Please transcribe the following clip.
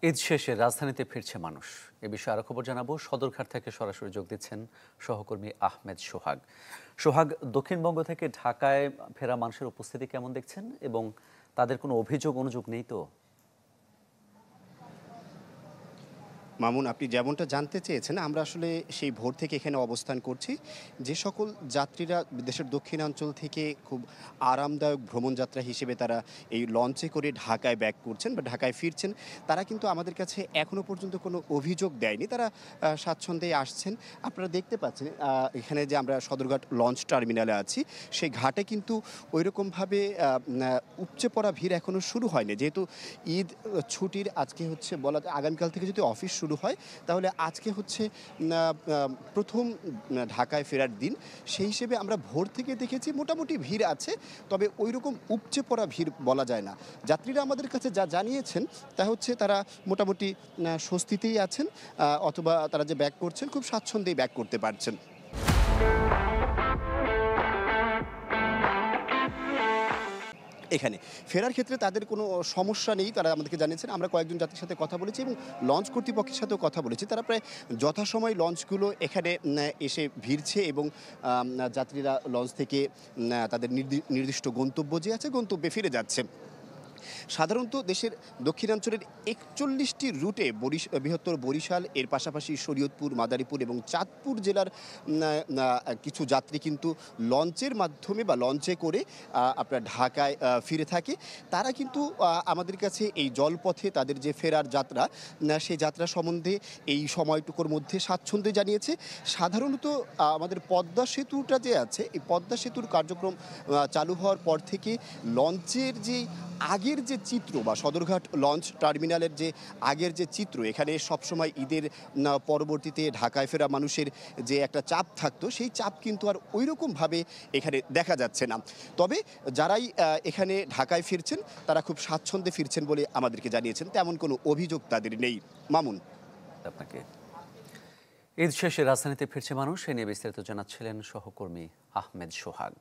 ঈদ শেষে রাজধানীতে ফিরছে মানুষ। এ বিষয়ে আরো খবর জানাবো। সদরঘাট থেকে সরাসরি যোগ দিচ্ছেন সহকর্মী আহমেদ সোহাগ। সোহাগ, দক্ষিণবঙ্গ থেকে ঢাকায় ফেরা মানুষের উপস্থিতি কেমন দেখছেন এবং তাদের কোনো অভিযোগ নেই তো? মামুন, আপনি যেমনটা জানতে চেয়েছেন, আমরা আসলে সেই ভোর থেকে এখানে অবস্থান করছি। যে সকল যাত্রীরা দেশের দক্ষিণাঞ্চল থেকে খুব আরামদায়ক ভ্রমণযাত্রা হিসেবে তারা এই লঞ্চে করে ঢাকায় ব্যাক করছেন বা ঢাকায় ফিরছেন, তারা কিন্তু আমাদের কাছে এখনো পর্যন্ত কোনো অভিযোগ দেয়নি। তারা স্বাচ্ছন্দ্যেই আসছেন। আপনারা দেখতে পাচ্ছেন এখানে যে আমরা সদরঘাট লঞ্চ টার্মিনালে আছি, সেই ঘাটে কিন্তু ঐরকমভাবে উপচে পড়া ভিড় এখনো শুরু হয়নি। যেহেতু ঈদ ছুটির আজকে হচ্ছে বলা যায় আগামীকাল থেকে যদি অফিস শুরু হয়, তাহলে আজকে হচ্ছে প্রথম ঢাকায় ফেরার দিন। সেই হিসেবে আমরা ভোর থেকে দেখেছি মোটামুটি ভিড় আছে, তবে ওইরকম উপচে পড়া ভিড় বলা যায় না। যাত্রীরা আমাদের কাছে যা জানিয়েছেন তা হচ্ছে তারা মোটামুটি স্বস্তিতেই আছেন, অথবা তারা যে ব্যাক করছেন খুব স্বাচ্ছন্দ্যেই ব্যাক করতে পারছেন। এখানে ফেরার ক্ষেত্রে তাদের কোনো সমস্যা নেই, তারা আমাদেরকে জানিয়েছেন। আমরা কয়েকজন যাত্রীর সাথে কথা বলেছি এবং লঞ্চ কর্তৃপক্ষের সাথেও কথা বলেছি। তারা প্রায় যথাসময় লঞ্চগুলো এখানে এসে ভিড়ছে এবং যাত্রীরা লঞ্চ থেকে তাদের নির্দিষ্ট গন্তব্য যে আছে গন্তব্যে ফিরে যাচ্ছে। সাধারণত দেশের দক্ষিণাঞ্চলের ৪১টি রুটে বৃহত্তর বরিশাল, এর পাশাপাশি শরীয়তপুর, মাদারীপুর এবং চাঁদপুর জেলার কিছু যাত্রী কিন্তু লঞ্চের মাধ্যমে বা লঞ্চে করে আপনার ঢাকায় ফিরে থাকে। তারা কিন্তু আমাদের কাছে এই জলপথে তাদের যে ফেরার যাত্রা, সেই যাত্রা সম্বন্ধে এই সময়টুকুর মধ্যে স্বাচ্ছন্দ্য জানিয়েছে। সাধারণত আমাদের পদ্মা সেতুটা যে আছে, এই পদ্মা সেতুর কার্যক্রম চালু হওয়ার পর থেকে লঞ্চের যেই আগের যে চিত্র বা সদরঘাট লঞ্চ টার্মিনালের যে আগের যে চিত্র, এখানে সবসময় ঈদের পরবর্তীতে ঢাকায় ফেরা মানুষের যে একটা চাপ থাকতো, সেই চাপ কিন্তু আর ওইরকমভাবে এখানে দেখা যাচ্ছে না। তবে যারাই এখানে ঢাকায় ফিরছেন তারা খুব স্বাচ্ছন্দ্যে ফিরছেন বলে আমাদেরকে জানিয়েছেন। তেমন কোনো অভিযোগ তাদের নেই। মামুন। আপনাকে। ঈদ শেষে রাজধানীতে ফিরছে মানুষ, এ নিয়ে বিস্তারিত জানাচ্ছিলেন সহকর্মী আহমেদ সোহাগ।